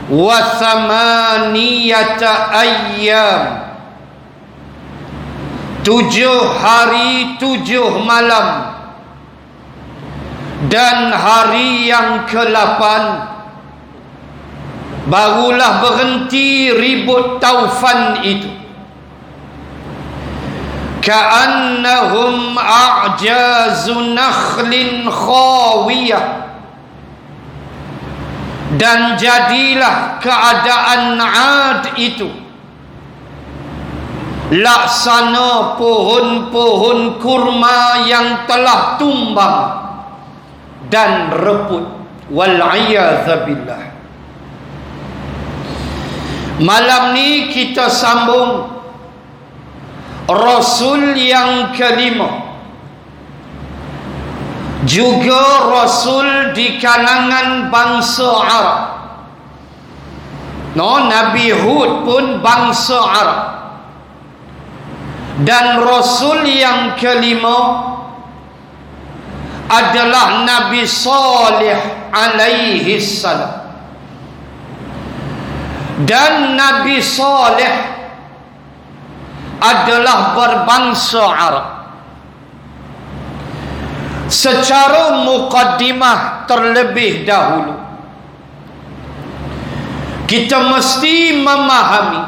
wa thamaniyata ayyam, 7 hari 7 malam, dan hari yang ke-8 barulah berhenti ribut taufan itu. Ka'annahum a'jazu nakhlin khawiyah, dan jadilah keadaan Ad itu laksana pohon-pohon kurma yang telah tumbang dan reput. Wal'iyadzabillah. Malam ni kita sambung Rasul yang kelima, juga Rasul di kalangan bangsa Arab. Nabi Hud pun bangsa Arab. Dan Rasul yang kelima adalah Nabi Salih alaihi salam. Dan Nabi Salih adalah berbangsa Arab. Secara mukaddimah terlebih dahulu, kita mesti memahami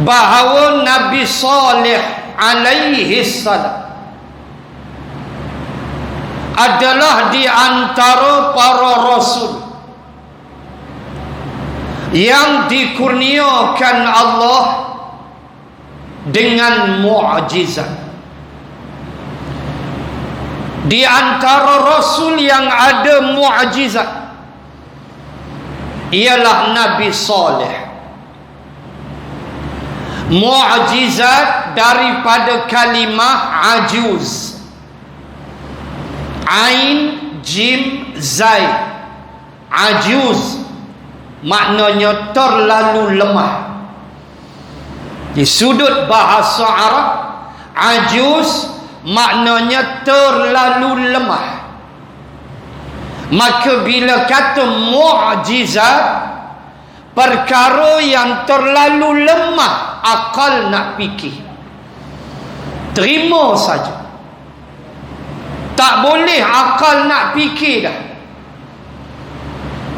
bahawa Nabi Salih alaihi salam adalah di antara para rasul yang dikurniakan Allah dengan mukjizat. Di antara rasul yang ada mukjizat ialah Nabi Saleh. Mukjizat daripada kalimah ajuz, ain jim zai. Ajuz maknanya terlalu lemah. Di sudut bahasa Arab, ajuz maknanya terlalu lemah. Maka bila kata mukjizat, perkara yang terlalu lemah akal nak fikir, terima saja. Tak boleh akal nak fikir dah.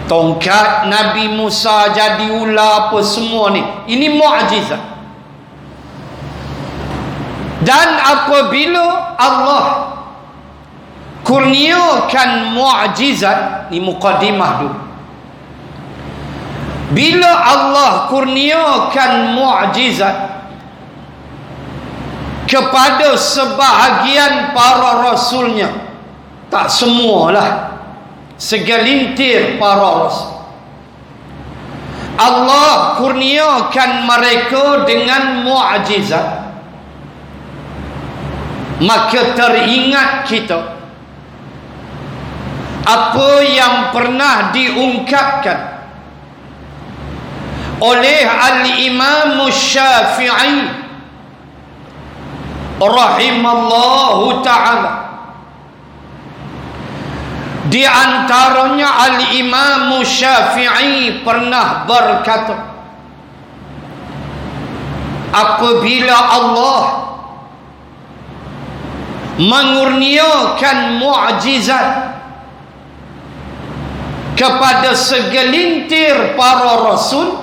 Tongkat Nabi Musa jadi ular apa semua ni, ini mukjizat. Dan apabila Allah kurniakan mukjizat, ni mukaddimah dulu. Bila Allah kurniakan mukjizat kepada sebahagian para rasulnya, tak semualah, segelintir para rasul, Allah kurniakan mereka dengan mukjizat, maka teringat kita apa yang pernah diungkapkan oleh Al-Imam Syafi'i rahimallahu ta'ala. Di antaranya Al-Imam Syafi'i pernah berkata, apabila Allah mengurniakan mukjizat kepada segelintir para rasul,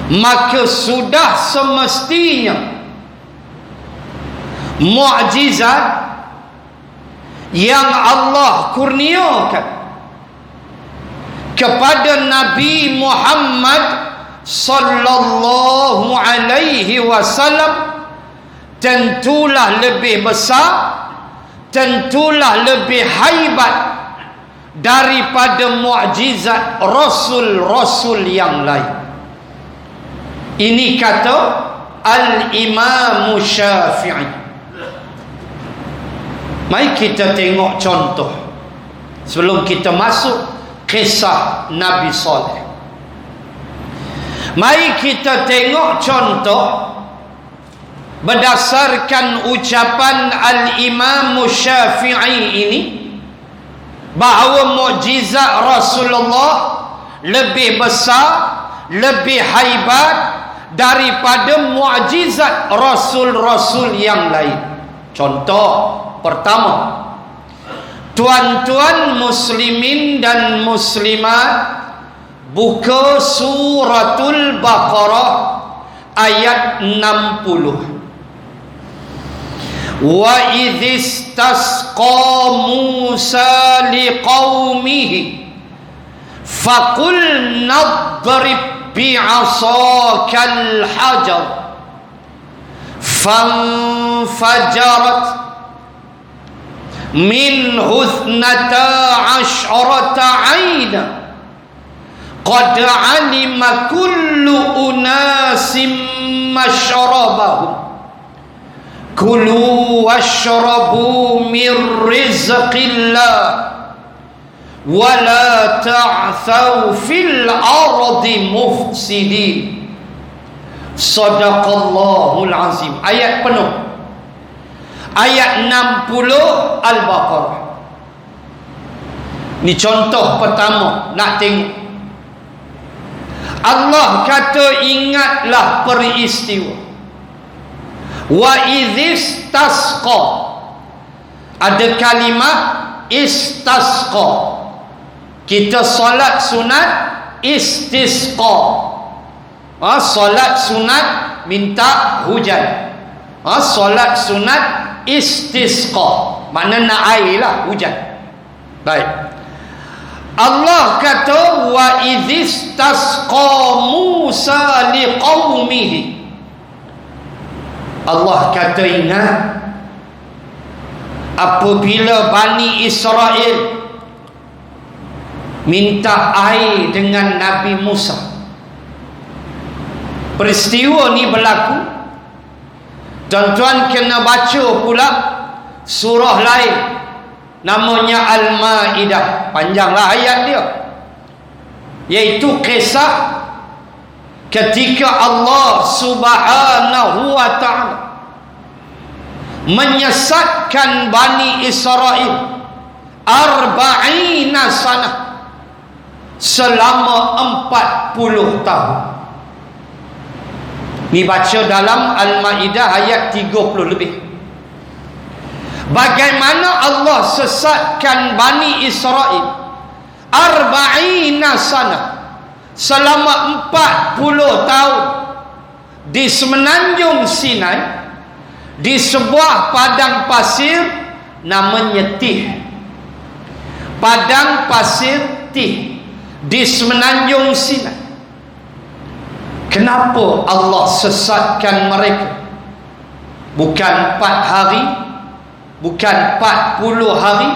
maka sudah semestinya mukjizat yang Allah kurniakan kepada Nabi Muhammad sallallahu alaihi wasallam tentulah lebih besar, tentulah lebih haibat daripada mukjizat rasul-rasul yang lain. Ini kata Al-Imam Syafi'i. Mari kita tengok contoh sebelum kita masuk kisah Nabi Saleh. Mari kita tengok contoh berdasarkan ucapan Al-Imam Syafi'i ini bahawa mukjizat Rasulullah lebih besar, lebih haibat daripada mukjizat rasul-rasul yang lain. Contoh pertama, tuan-tuan muslimin dan muslimat, buka suratul Baqarah ayat 60. Wa idhistasqa Musa liqaumihi faqul nadrib bi'asakal hajar fanfajarat minhu ithnata asyrata 'aina qad 'alima kullu unasim mashrabahum kulu washrabu min rizqillah wa la ta'thaw fil ardi mufsidin. Sadaqallahul azim. Ayat penuh, ayat 60 Al-Baqarah. Ni contoh pertama nak tengok. Allah kata ingatlah peristiwa. Wa idhistasqa, ada kalimah istasqa. Kita solat sunat istisqa. Solat sunat minta hujan. Solat sunat istisqa, makna nak air lah, hujan. Baik, Allah kata wa idhistasqa Musa liqaumihi. Allah kata ingat apabila Bani Israel minta air dengan Nabi Musa. Peristiwa ni berlaku, tuan-tuan kena baca pula surah lain namanya Al-Ma'idah. Panjanglah ayat dia, iaitu kisah ketika Allah Subhanahu wa ta'ala menyesatkan Bani Israel 40 sanah, selama 40 tahun. Ni baca dalam Al-Ma'idah ayat 30 lebih. Bagaimana Allah sesatkan Bani Israel 40 sanah, selama 40 tahun di semenanjung Sinai, di sebuah padang pasir namanya Tih. Padang pasir Tih di semenanjung Sinai. Kenapa Allah sesatkan mereka? Bukan 4 hari, bukan 40 hari,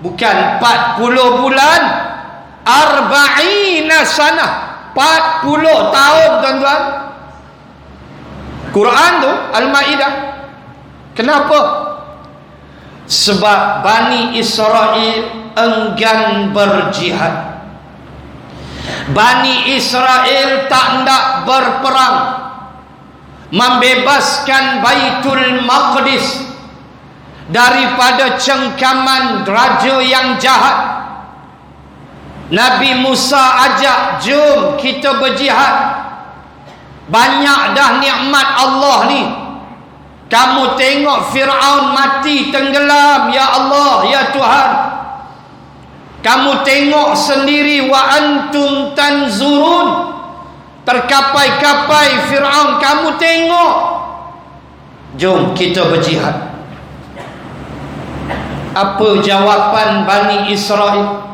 bukan 40 bulan, 40 sanah, 40 tahun, tuan-tuan. Quran tu Al-Ma'idah. Kenapa? Sebab Bani Israel enggan berjihad. Bani Israel tak nak berperang membebaskan Baitul Maqdis daripada cengkaman raja yang jahat. Nabi Musa ajak, jom kita berjihad. Banyak dah nikmat Allah ni. Kamu tengok Fir'aun mati tenggelam, ya Allah, ya Tuhan. Kamu tengok sendiri, wa antum tanzurun, terkapai-kapai Fir'aun, kamu tengok. Jom kita berjihad. Apa jawapan Bani Israel?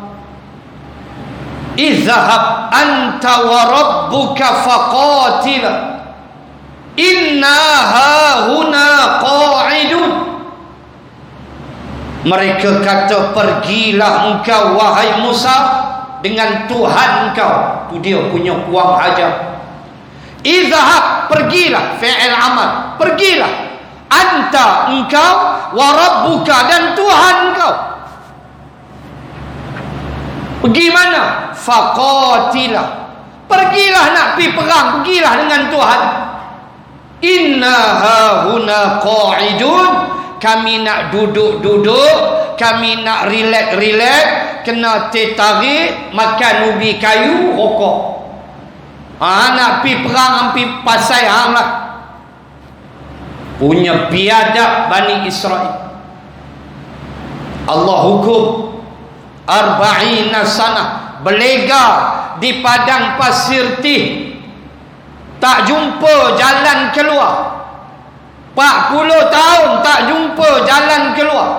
Izhab anta wa rabbuka faqatila inna hahuna qa'idun. Mereka kata, pergilah engkau wahai Musa dengan Tuhan engkau. Tu dia punya kuang ajar. Izhab, pergilah, fi'il amal, pergilah. Anta, engkau, wa rabbuka, dan Tuhan engkau. Pergi mana? Faqatilah, pergilah nak pergi perang, pergilah dengan Tuhan. Inna hahuna qa'idun, kami nak duduk-duduk, kami nak relax-relax, kena teh tarik, makan ubi kayu, rokok. Nak pi perang ampi pasai hang lah. Punya biadab Bani Israel. Allah hukum 40 sanah belega di padang pasir tih, tak jumpa jalan keluar. 40 tahun tak jumpa jalan keluar.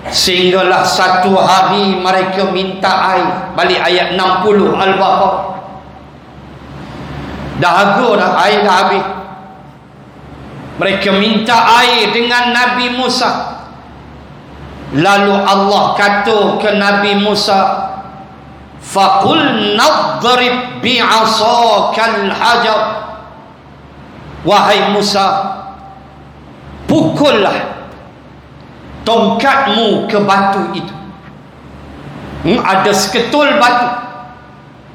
Sehinggalah satu hari mereka minta air. Balik ayat 60 Al-Baqarah. Dahaga dah, air dah habis. Mereka minta air dengan Nabi Musa. Lalu Allah kata ke Nabi Musa, faqul nadrib bi'asakal hajar. Wahai Musa, pukullah tongkatmu ke batu itu. Ada seketul batu.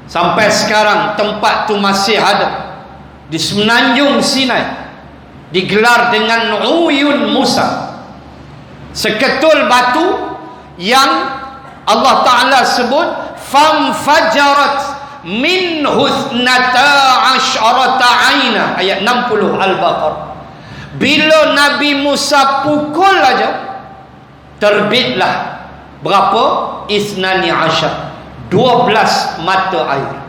Sampai sekarang tempat tu masih ada di semenanjung Sinai, digelar dengan Uyun Musa. Seketul batu yang Allah Ta'ala sebut famfajarat minhu 12 aina, ayat 60 Al-Baqarah. Bila Nabi Musa pukul aja, terbitlah berapa? 12 mata air.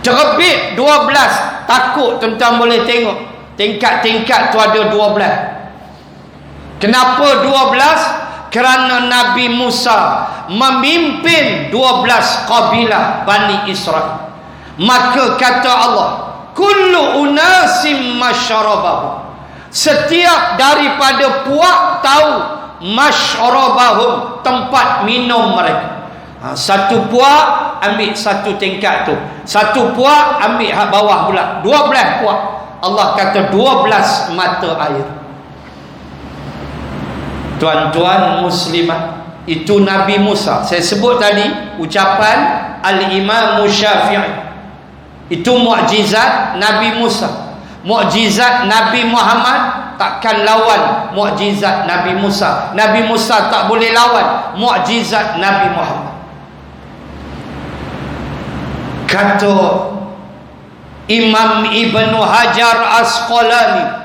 Terbit 12. Takut tuan-tuan boleh tengok tingkat-tingkat tu ada 12. Kenapa 12? Kerana Nabi Musa memimpin 12 kabilah Bani Israel. Maka kata Allah, kullu unasim masyrabahum. Setiap daripada puak tahu masyrabahum, tempat minum mereka. Satu puak ambil satu tingkat tu, satu puak ambil hak bawah pula, 12 puak. Allah kata 12 mata air. Tuan-tuan muslimat, itu Nabi Musa. Saya sebut tadi ucapan Al-Imam Syafi'i. Itu mukjizat Nabi Musa. Mukjizat Nabi Muhammad takkan lawan mukjizat Nabi Musa. Nabi Musa tak boleh lawan mukjizat Nabi Muhammad. Kata Imam Ibn Hajar Asqalani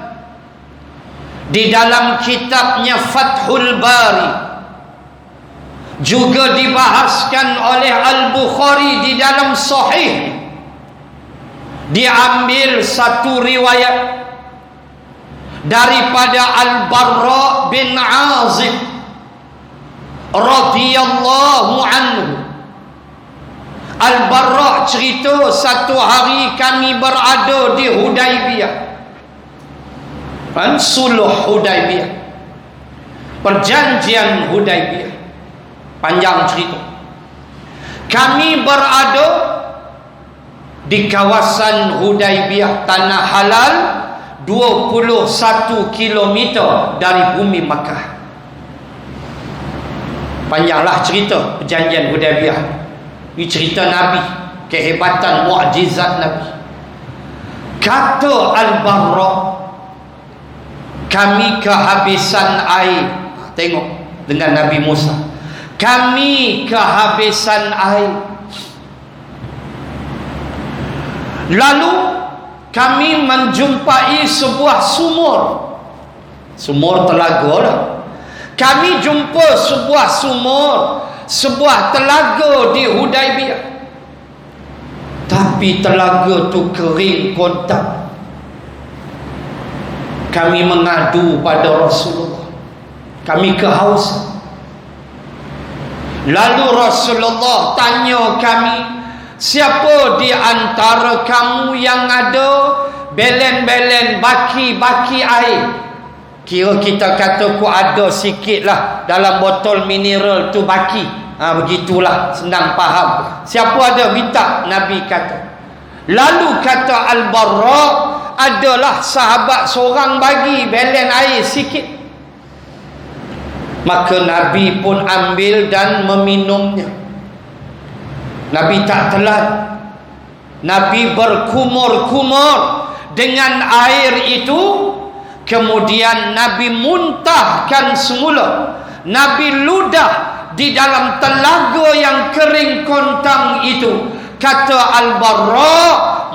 di dalam kitabnya Fathul Bari, juga dibahaskan oleh Al-Bukhari di dalam Sahih. Diambil satu riwayat daripada Al-Barra bin Azib radhiyallahu anhu. Al-Barra cerita, satu hari kami berada di Hudaibiyah, Suluh Hudaibiyah, perjanjian Hudaibiyah. Panjang cerita. Kami berada di kawasan Hudaibiyah, tanah halal, 21 kilometer dari bumi Makkah. Panjanglah cerita perjanjian Hudaibiyah. Ini cerita Nabi, kehebatan mukjizat Nabi. Kata Al-Barra, kami kehabisan air. Tengok dengan Nabi Musa, kami kehabisan air. Lalu kami menjumpai sebuah sumur. Sumur telaga lah. Kami jumpa sebuah sumur, sebuah telaga di Hudaibiyah. Tapi telaga tu kering kontak. Kami mengadu pada Rasulullah, kami kehausan. Lalu Rasulullah tanya kami, siapa di antara kamu yang ada belen-belen baki-baki air? Kira kita kata ku ada sikit lah dalam botol mineral tu baki. Begitulah, senang faham. Siapa ada? Minta. Nabi kata. Lalu kata Al-Barra, adalah sahabat seorang bagi belen air sikit. Maka Nabi pun ambil dan meminumnya. Nabi tak telan. Nabi berkumur-kumur dengan air itu. Kemudian Nabi muntahkan semula, Nabi ludah di dalam telaga yang kering kontang itu. Kata Al-Barra,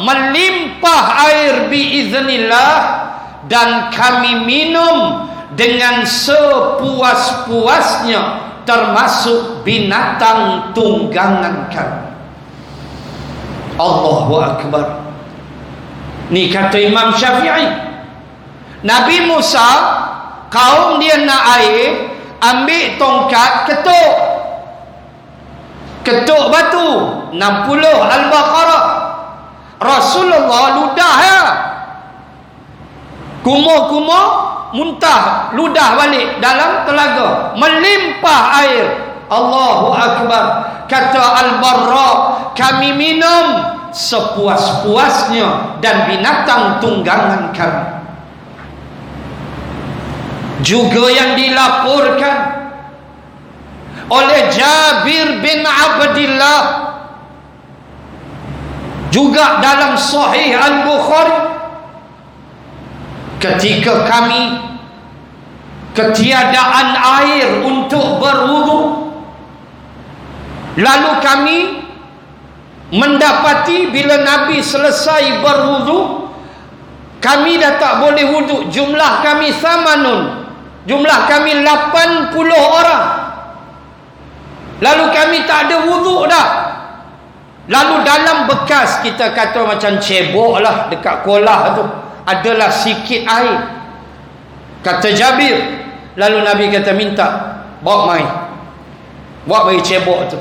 melimpah air biiznillah, dan kami minum dengan sepuas-puasnya, termasuk binatang tunggangan kami. Allahu Akbar. Ni kata Imam Syafi'i. Nabi Musa, kaum dia nak air, ambil tongkat, ketuk batu 60 Al-Baqarah. Rasulullah ludah ya, kumur-kumur muntah, ludah balik dalam telaga, melimpah air. Allahu Akbar. Kata Al-Barra, kami minum sepuas-puasnya dan binatang tunggangan kami. Juga yang dilaporkan oleh Jabir bin Abdillah, juga dalam Sahih Al-Bukhari, ketika kami ketiadaan air untuk berwudu, lalu kami mendapati bila Nabi selesai berwudu, kami dah tak boleh wudu. Jumlah kami samanun, jumlah kami 80 orang. Lalu kami tak ada wuduk dah. Lalu dalam bekas, kita kata macam cebok lah, dekat kolah tu, adalah sikit air. Kata Jabir, lalu Nabi kata, minta bawa mai, bawa mai cebok tu,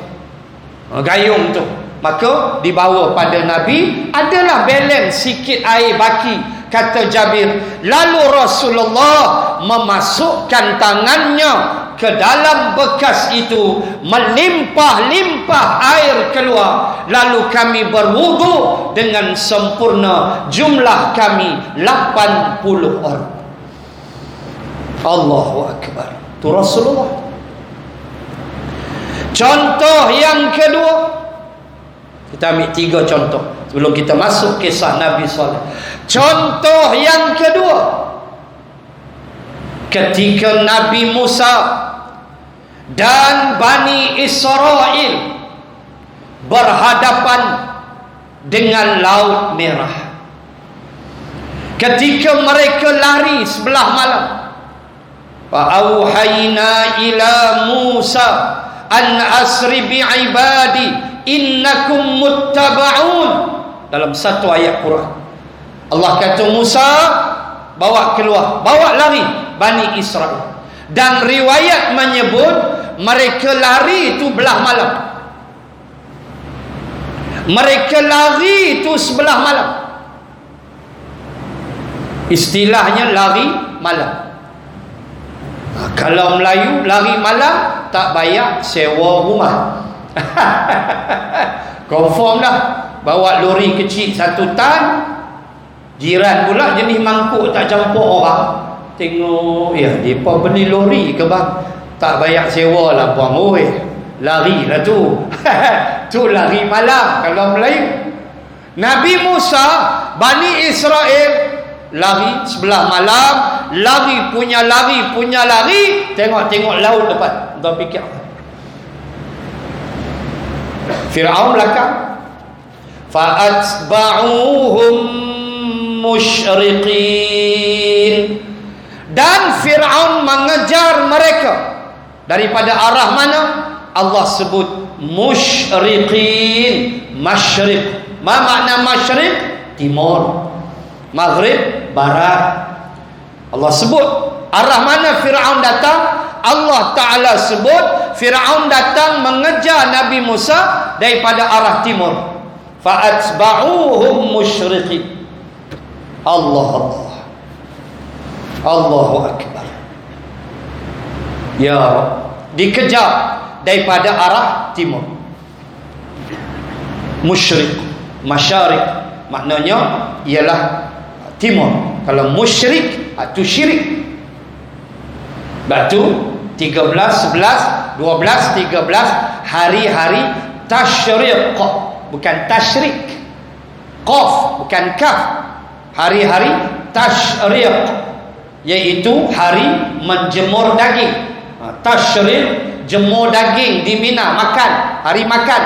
gayung tu. Maka dibawa pada Nabi, adalah balance sikit air baki. Kata Jabir, lalu Rasulullah memasukkan tangannya ke dalam bekas itu, melimpah-limpah air keluar. Lalu kami berwudu dengan sempurna. Jumlah kami 80 orang. Allahu Akbar. Itu Rasulullah. Contoh yang kedua, kita ambil 3 contoh sebelum kita masuk kisah Nabi SAW. Contoh yang kedua, ketika Nabi Musa dan Bani Israel berhadapan dengan Laut Merah, ketika mereka lari sebelah malam, fa'auhayna ila Musa an asri bi'ibadi innakum muttaba'un. Dalam satu ayat Quran Allah kata, Musa bawa keluar, bawa lari Bani Israel. Dan riwayat menyebut mereka lari itu belah malam. Mereka lari itu sebelah malam. Istilahnya lari malam. Kalau Melayu lari malam, tak bayar sewa rumah. Confirm dah. Bawa lori kecil 1 tan, jiran pula jenis mangkuk tak campur orang. Tengok, ya, mereka beli lori ke bang? Tak bayar sewa lah bang. Oi, lari lah tu. Tu lari malam kalau Melayu. Nabi Musa, Bani Israel lari sebelah malam, lari punya lari, tengok laut depan. Tuan fikir, Fir'aun belakang, fa'atba'uhum musyriqin, dan Fir'aun mengejar mereka daripada arah mana? Allah sebut musyriqin. Masyriq, ma makna masyriq? Timur, maghrib, barat. Allah sebut arah mana Fir'aun datang. Allah Ta'ala sebut Fir'aun datang mengejar Nabi Musa daripada arah timur. Fa'atba'uhum musyriqin. Allah Allahu Akbar. Ya Rabb, dikejar daripada arah timur. Musyriq, masyariq maknanya ialah timur. Kalau musyrik itu syirik. Batu 13, 11, 12, 13 hari-hari tasyriq, bukan tasyrik. Qaf bukan kaf. Hari-hari tasyriq. iaitu hari menjemur daging. Tasyrik, jemur daging di Mina, makan, hari makan.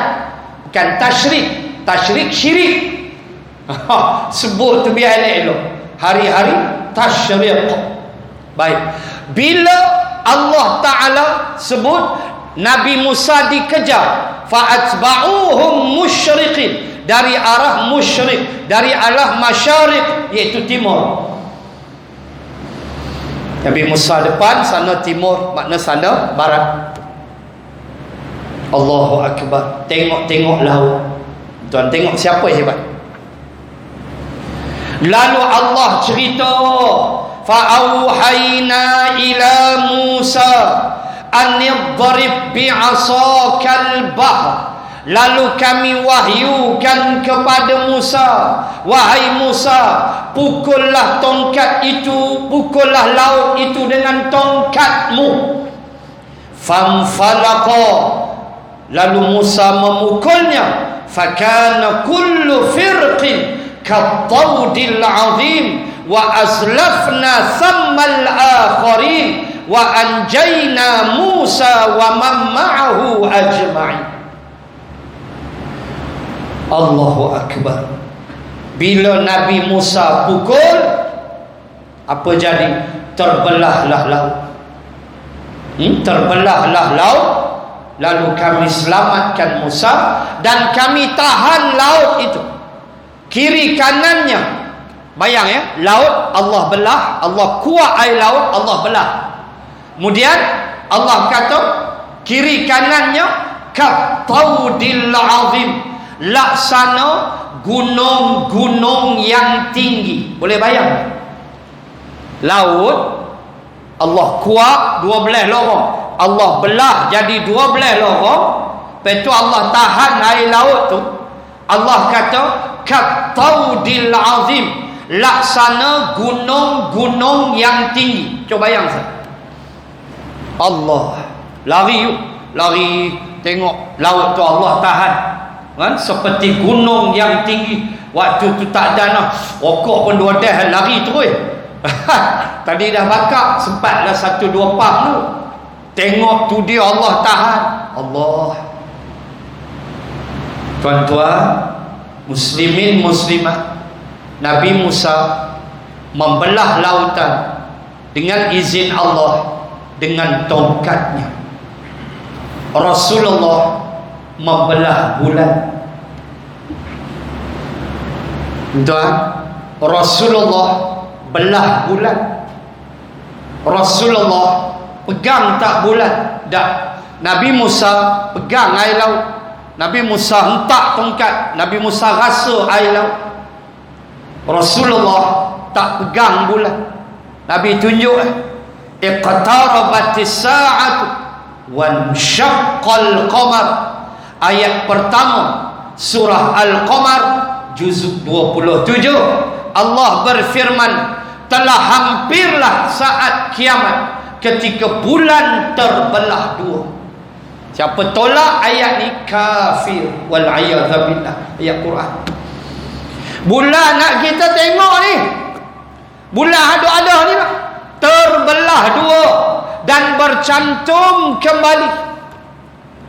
Bukan tasyrik. Tasyrik syirik. Sebut tu biar elok-elok. Hari-hari tasyrik. Baik. Bila Allah Ta'ala sebut Nabi Musa dikejar, fa'atba'uhum musyriqin, dari arah musyrik, dari arah masyariq, iaitu timur. Nabi Musa depan, sana timur, makna sana barat. Allahu Akbar. Tengok-tengok laut. Tuan tengok siapa yang hebat. Lalu Allah cerita, fa'auhayna ila Musa an idrib bi'asakal bahr. Lalu kami wahyukan kepada Musa, wahai Musa, pukullah tongkat itu, pukullah laut itu dengan tongkatmu. Famfalaqa, lalu Musa memukulnya, fakana kullu firqin kattawdil azim wa azlafna thammal akharin wa anjayna Musa wa man ma'ahu ajma'in. Allahu Akbar. Bila Nabi Musa pukul, apa jadi? Terbelahlah laut. Terbelahlah laut. Lalu kami selamatkan Musa dan kami tahan laut itu, kiri kanannya. Bayang ya, laut Allah belah, Allah kuat air laut, Allah belah. Kemudian Allah kata kiri kanannya kattaudil azim, laksana gunung-gunung yang tinggi. Boleh bayang? Laut Allah kuat 12 lorong, Allah belah jadi 12 lorong. Lepas tu Allah tahan air laut tu. Allah kata kattaudil azim, laksana gunung-gunung yang tinggi. Coba bayang saya. Allah lari yuk, lari, tengok laut tu Allah tahan kan, seperti gunung yang tinggi. Waktu tu tak ada nak rokok pun 2 dah lari terus. Tadi dah bakar, sempatlah 1-2 pam tu. Tengok tu dia Allah tahan. Allah. Tuan-tuan muslimin muslimat, Nabi Musa membelah lautan dengan izin Allah dengan tongkatnya. Rasulullah membelah bulan. Tuan, Rasulullah belah bulan. Rasulullah pegang tak bulan? Tak. Nabi Musa pegang air laut. Nabi Musa hentak tongkat. Nabi Musa rasa air laut. Rasulullah tak pegang bulan. Nabi tunjuk, iqtarabatis sa'atu wan syaqqal qamar. Ayat pertama surah Al-Qamar juzuk 27. Allah berfirman, telah hampirlah saat kiamat ketika bulan terbelah 2. Siapa tolak ayat ni kafir wal a'yadzu billah. Ayat Quran. Bulan nak kita tengok ni, bulan ada ni lah, terbelah 2 dan bercantum kembali.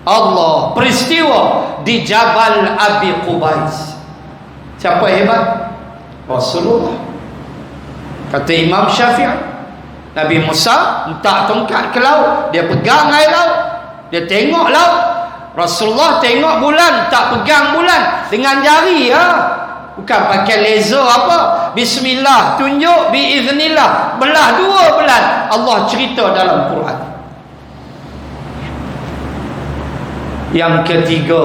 Allah, peristiwa di Jabal Abi Qubais. Siapa hebat? Rasulullah. Kata Imam Syafi'i, Nabi Musa hentak tongkat ke laut, dia pegang air laut, dia tengok laut. Rasulullah tengok bulan, tak pegang bulan, dengan jari ya. Bukan pakai laser apa. Bismillah, tunjuk, biiznillah, belah 2 bulan. Allah cerita dalam Quran. Yang ketiga,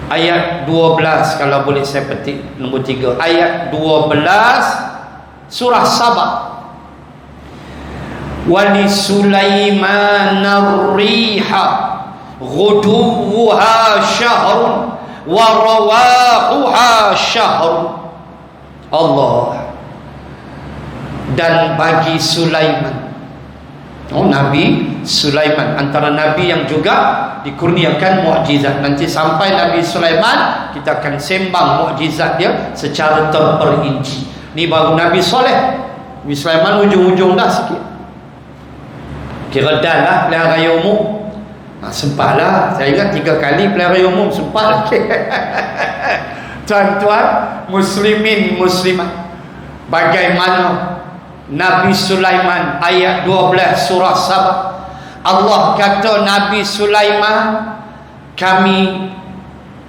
ayat 12, kalau boleh saya petik nombor 3. Ayat 12 surah Sabah. Wali Sulaiman ar-riha ghuduwuha syahrun wa rawahuha syahrun. Allah. Dan bagi Sulaiman, Nabi Sulaiman, antara Nabi yang juga dikurniakan mukjizat. Nanti sampai Nabi Sulaiman, kita akan sembang mukjizat dia secara terperinci. Ni baru Nabi soleh. Nabi Sulaiman ujung-ujung dah sikit. Kira dah lah pilihan raya umum. Sempat lah. Saya ingat 3 kali pilihan raya umum. Sempat lah. Tuan-tuan muslimin muslimat, bagaimana Nabi Sulaiman, ayat 12 surah Sabah, Allah kata Nabi Sulaiman, kami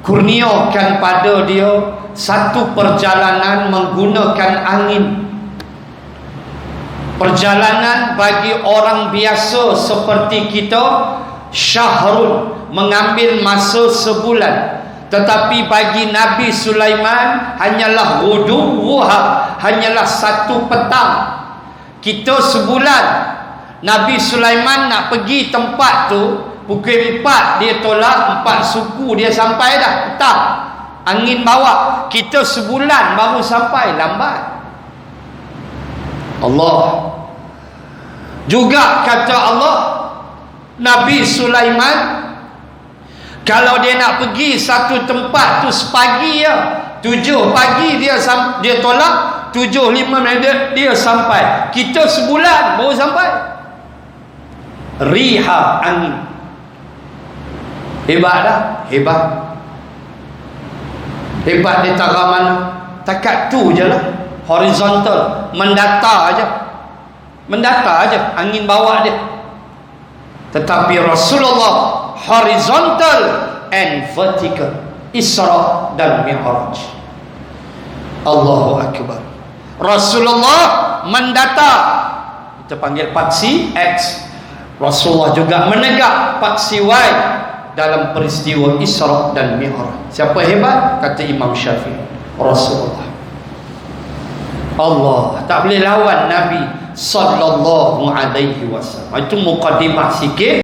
kurniakan pada dia satu perjalanan menggunakan angin. Perjalanan bagi orang biasa seperti kita syahrun, mengambil masa sebulan. Tetapi bagi Nabi Sulaiman hanyalah ghuduwuha, hanyalah satu petang. Kita sebulan. Nabi Sulaiman nak pergi tempat tu pukul 4 dia tolak, 4 suku dia sampai dah petang. Angin bawa. Kita sebulan baru sampai, lambat. Allah juga kata Allah, Nabi Sulaiman kalau dia nak pergi satu tempat tu sepagi ya, 7 pagi dia tolak, 7:05 dia sampai. Kita sebulan baru sampai. Riha, angin. Hebat dah, hebat. Hebat di tara mana? Takat tu je lah. Horizontal, mendata aja. Mendata aja, angin bawa dia. Tetapi Rasulullah horizontal and vertical, Isra dan Mi'raj. Allahu Akbar. Rasulullah mendata, kita panggil paksi X. Rasulullah juga menegak paksi Y dalam peristiwa Isra dan Mi'raj. Siapa hebat? Kata Imam Syafi'i, Rasulullah. Allah tak boleh lawan Nabi sallallahu alaihi wasallam. Itu mukadimah sikit.